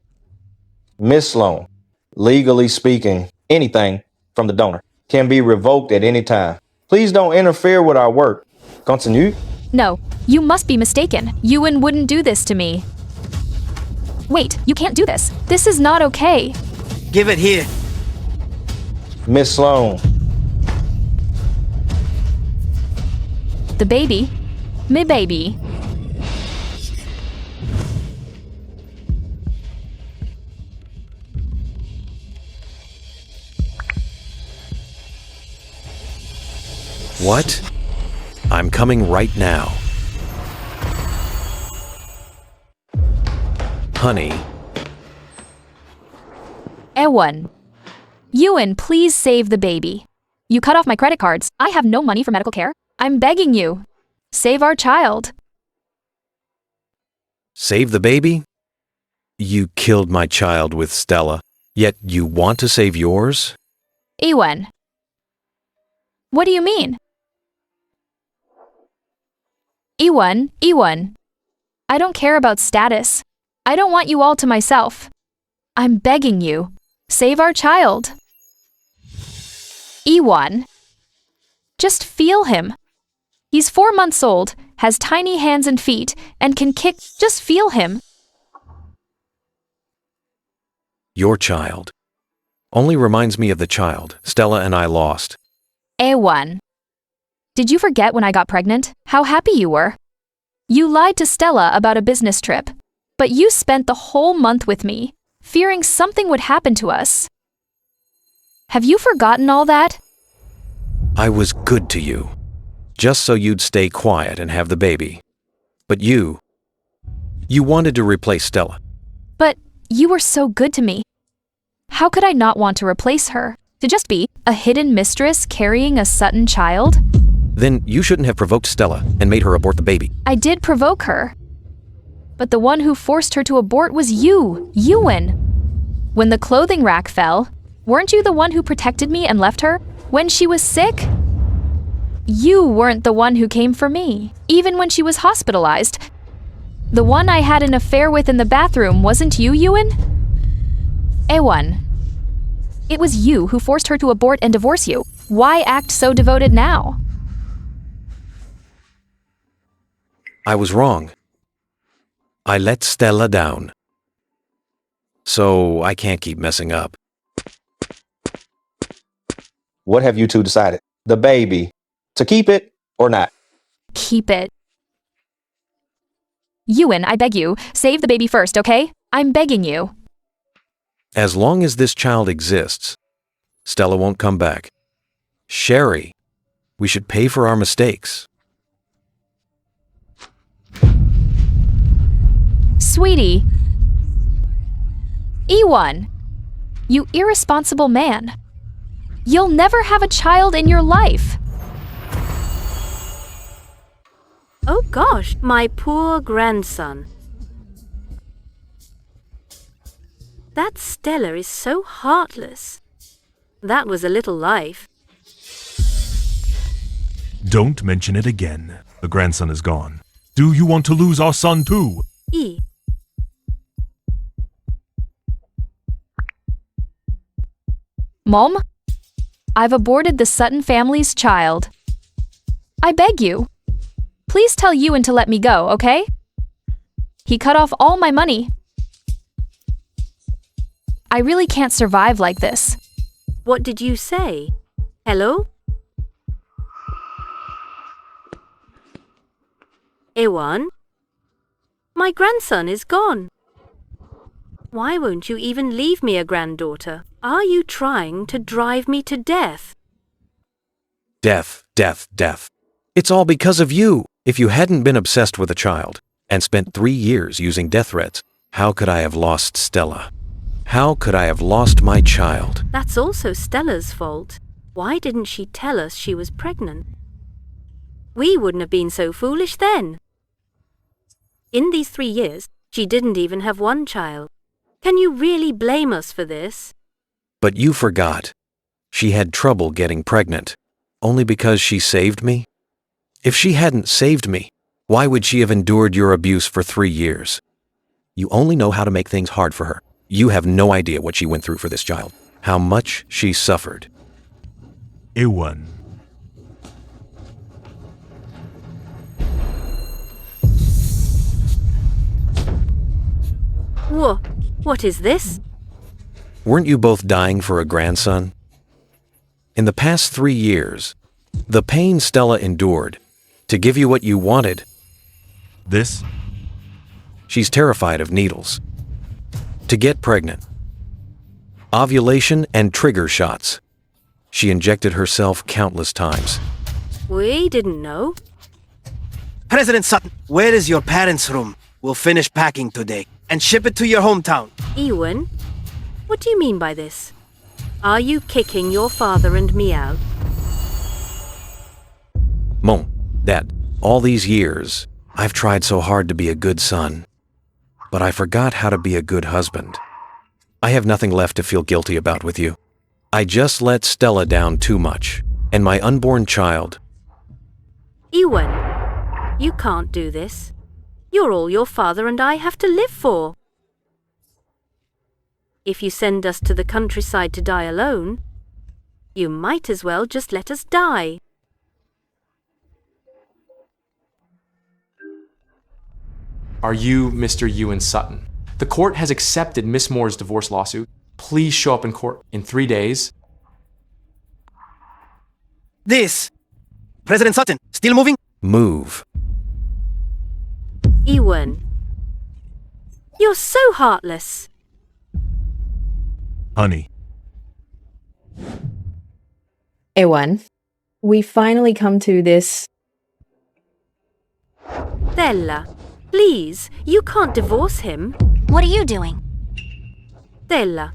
Miss Sloan, legally speaking, anything from the donor can be revoked at any time. Please don't interfere with our work. Continue. No, you must be mistaken. Ewan wouldn't do this to me. Wait, you can't do this. This is not okay. Give it here. Miss Sloan. The baby. Me baby. What? I'm coming right now. Honey. Ewan. Ewan, please save the baby. You cut off my credit cards. I have no money for medical care. I'm begging you. Save our child. Save the baby? You killed my child with Stella, yet you want to save yours? Ewan. What do you mean? Ewan. I don't care about status. I don't want you all to myself. I'm begging you. Save our child. Ewan. Just feel him. He's 4 months old, has tiny hands and feet, and can kick. Just feel him. Your child. Only reminds me of the child Stella and I lost. Ewan. Did you forget when I got pregnant? How happy you were. You lied to Stella about a business trip, but you spent the whole month with me, fearing something would happen to us. Have you forgotten all that? I was good to you, just so you'd stay quiet and have the baby. But you wanted to replace Stella. But you were so good to me. How could I not want to replace her? To just be a hidden mistress carrying a Sutton child? Then you shouldn't have provoked Stella and made her abort the baby. I did provoke her. But the one who forced her to abort was you, Ewan. When the clothing rack fell, weren't you the one who protected me and left her? When she was sick? You weren't the one who came for me, even when she was hospitalized. The one I had an affair with in the bathroom wasn't you, Ewan? Ewan. It was you who forced her to abort and divorce you. Why act so devoted now? I was wrong. I let Stella down. So I can't keep messing up. What have you two decided? The baby. To keep it or not? Keep it. Ewan, I beg you, save the baby first, okay? I'm begging you. As long as this child exists, Stella won't come back. Sherry, we should pay for our mistakes. Sweetie. Ewan, you irresponsible man. You'll never have a child in your life. Oh gosh, my poor grandson. That Stella is so heartless. That was a little life. Don't mention it again. The grandson is gone. Do you want to lose our son too? E. Mom, I've aborted the Sutton family's child. I beg you. Please tell Ewan to let me go, okay? He cut off all my money. I really can't survive like this. What did you say? Hello? Ewan? My grandson is gone. Why won't you even leave me a granddaughter? Are you trying to drive me to death? Death, death, death. It's all because of you. If you hadn't been obsessed with a child and spent 3 years using death threats, how could I have lost Stella? How could I have lost my child? That's also Stella's fault. Why didn't she tell us she was pregnant? We wouldn't have been so foolish then. In these 3 years, she didn't even have one child. Can you really blame us for this? But you forgot. She had trouble getting pregnant, only because she saved me? If she hadn't saved me, why would she have endured your abuse for 3 years? You only know how to make things hard for her. You have no idea what she went through for this child, how much she suffered. Ewan. What is this? Weren't you both dying for a grandson? In the past 3 years, the pain Stella endured to give you what you wanted. This? She's terrified of needles. To get pregnant. Ovulation and trigger shots. She injected herself countless times. We didn't know. President Sutton, where is your parents' room? We'll finish packing today and ship it to your hometown. Ewan, what do you mean by this? Are you kicking your father and me out? Mom, Dad, all these years, I've tried so hard to be a good son, but I forgot how to be a good husband. I have nothing left to feel guilty about with you. I just let Stella down too much, and my unborn child. Ewan, you can't do this. You're all your father and I have to live for. If you send us to the countryside to die alone, you might as well just let us die. Are you Mr. Ewan Sutton? The court has accepted Miss Moore's divorce lawsuit. Please show up in court in 3 days. This. President Sutton, still moving? Move. Ewan, you're so heartless. Honey. Ewan, we finally come to this. Stella, please, you can't divorce him. What are you doing? Stella,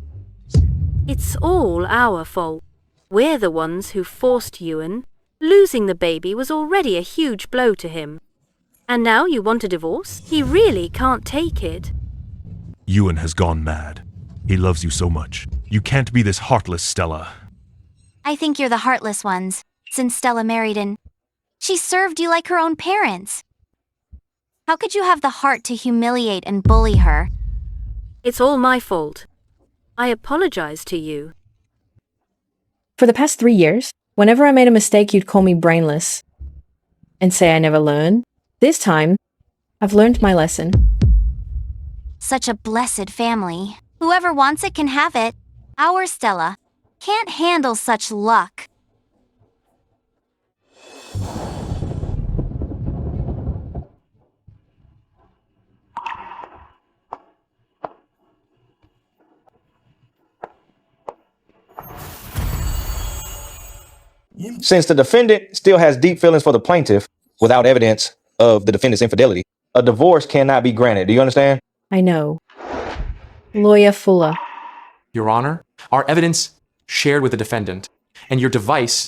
it's all our fault. We're the ones who forced Ewan. Losing the baby was already a huge blow to him. And now you want a divorce? He really can't take it. Ewan has gone mad. He loves you so much. You can't be this heartless, Stella. I think you're the heartless ones, since Stella married and she served you like her own parents. How could you have the heart to humiliate and bully her? It's all my fault. I apologize to you. For the past 3 years, whenever I made a mistake, you'd call me brainless and say I never learn. This time, I've learned my lesson. Such a blessed family. Whoever wants it can have it. Our Stella can't handle such luck. Since the defendant still has deep feelings for the plaintiff without evidence of the defendant's infidelity, a divorce cannot be granted. Do you understand? I know. Lawyer Fuller. Your Honor, our evidence shared with the defendant, and your device.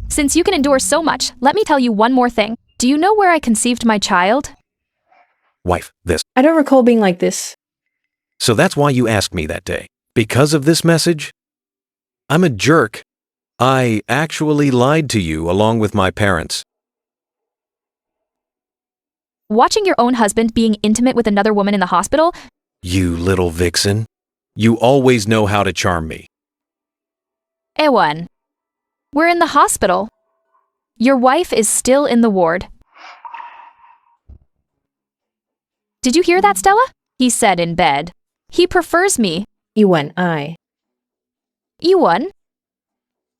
Since you can endure so much, let me tell you one more thing. Do you know where I conceived my child? Wife, this. I don't recall being like this. So that's why you asked me that day. Because of this message? I'm a jerk. I actually lied to you along with my parents. Watching your own husband being intimate with another woman in the hospital? You little vixen. You always know how to charm me. Ewan, we're in the hospital. Your wife is still in the ward. Did you hear that, Stella? He said in bed. He prefers me. Ewan, I. Ewan?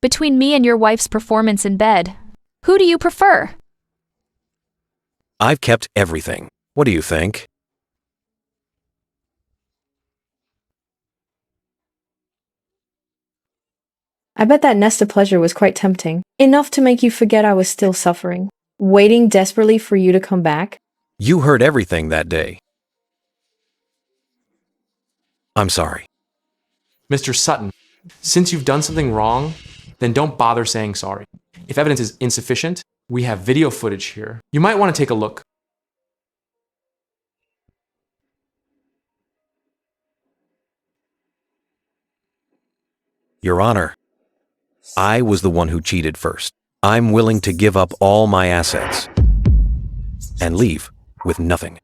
Between me and your wife's performance in bed, who do you prefer? I've kept everything. What do you think? I bet that nest of pleasure was quite tempting. Enough to make you forget I was still suffering. Waiting desperately for you to come back. You heard everything that day. I'm sorry. Mr. Sutton, since you've done something wrong, then don't bother saying sorry. If evidence is insufficient, we have video footage here. You might want to take a look. Your Honor, I was the one who cheated first. I'm willing to give up all my assets and leave with nothing.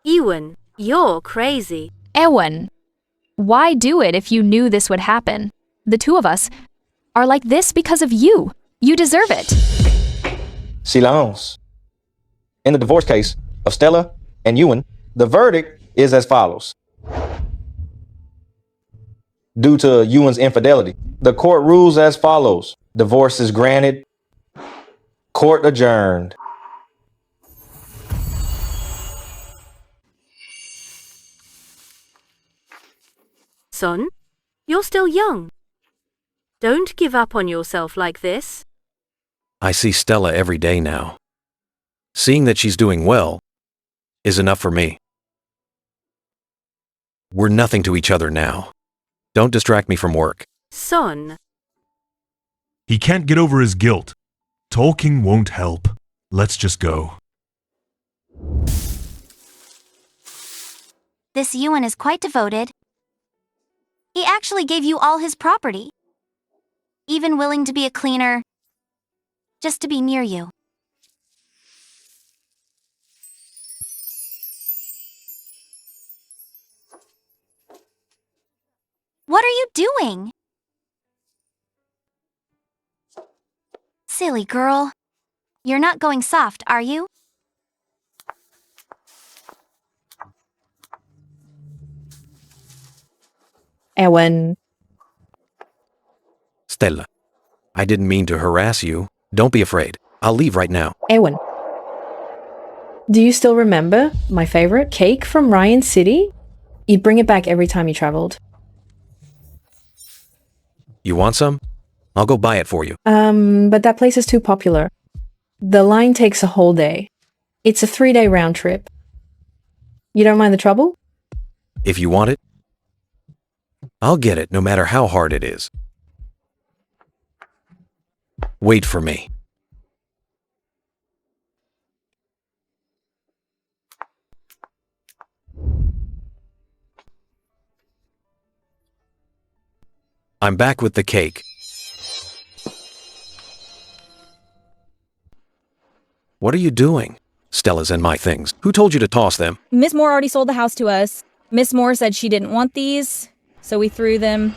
Ewan, you're crazy. Ewan, why do it if you knew this would happen? The two of us are like this because of you. You deserve it. Silence. In the divorce case of Stella and Ewan, the verdict is as follows. Due to Ewan's infidelity, the court rules as follows. Divorce is granted. Court adjourned. Son, you're still young. Don't give up on yourself like this. I see Stella every day now. Seeing that she's doing well is enough for me. We're nothing to each other now. Don't distract me from work. Son. He can't get over his guilt. Talking won't help. Let's just go. This Ewan is quite devoted. He actually gave you all his property. Even willing to be a cleaner, just to be near you. What are you doing? Silly girl. You're not going soft, are you? Ewan. Stella, I didn't mean to harass you. Don't be afraid. I'll leave right now. Ewan. Do you still remember my favorite cake from Ryan City? You'd bring it back every time you traveled. You want some? I'll go buy it for you. But that place is too popular. The line takes a whole day. It's a 3-day round trip. You don't mind the trouble? If you want it, I'll get it no matter how hard it is. Wait for me. I'm back with the cake. What are you doing? Stella's and my things. Who told you to toss them? Miss Moore already sold the house to us. Miss Moore said she didn't want these, so we threw them.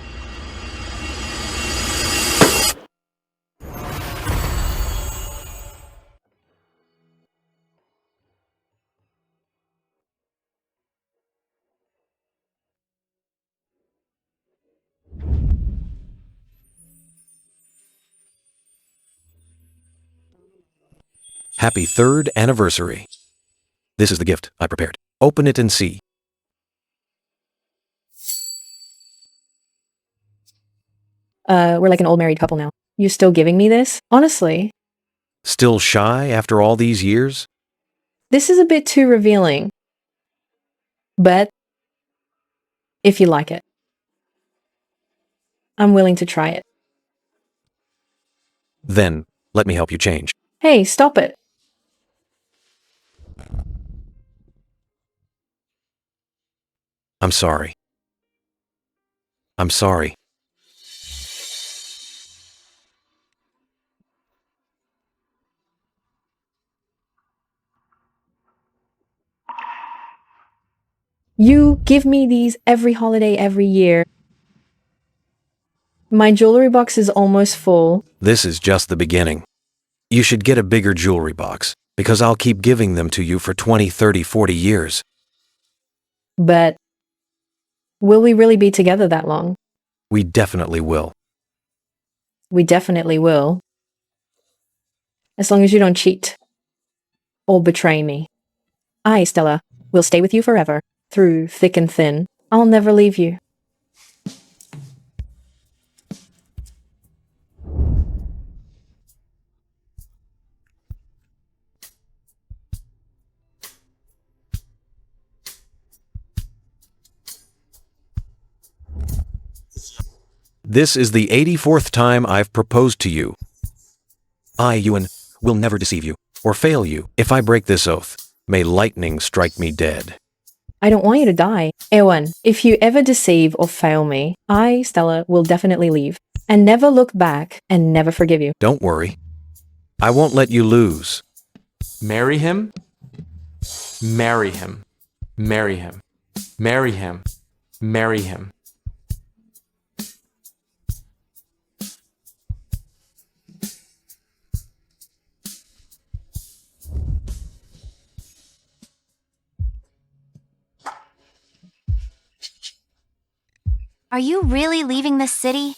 Happy 3rd anniversary. This is the gift I prepared. Open it and see. We're like an old married couple now. You still giving me this? Honestly, Still shy after all these years? this is a bit too revealing. But if you like it, I'm willing to try it. Then, let me help you change. Hey, stop it. I'm sorry. I'm sorry. You give me these every holiday, every year. My jewelry box is almost full. This is just the beginning. You should get a bigger jewelry box, because I'll keep giving them to you for 20, 30, 40 years. But will we really be together that long? We definitely will. We definitely will. As long as you don't cheat or betray me. I, Stella, will stay with you forever, through thick and thin. I'll never leave you. This is the 84th time I've proposed to you. I, Ewan, will never deceive you or fail you. If I break this oath, may lightning strike me dead. I don't want you to die. Ewan, if you ever deceive or fail me, I, Stella, will definitely leave and never look back and never forgive you. Don't worry. I won't let you lose. Marry him? Marry him. Marry him. Marry him. Marry him. Are you really leaving this city?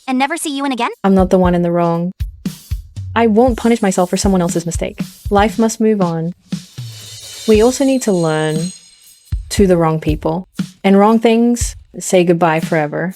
And never see Ewan again? I'm not the one in the wrong. I won't punish myself for someone else's mistake. Life must move on. We also need to learn to the wrong people. And wrong things, say goodbye forever.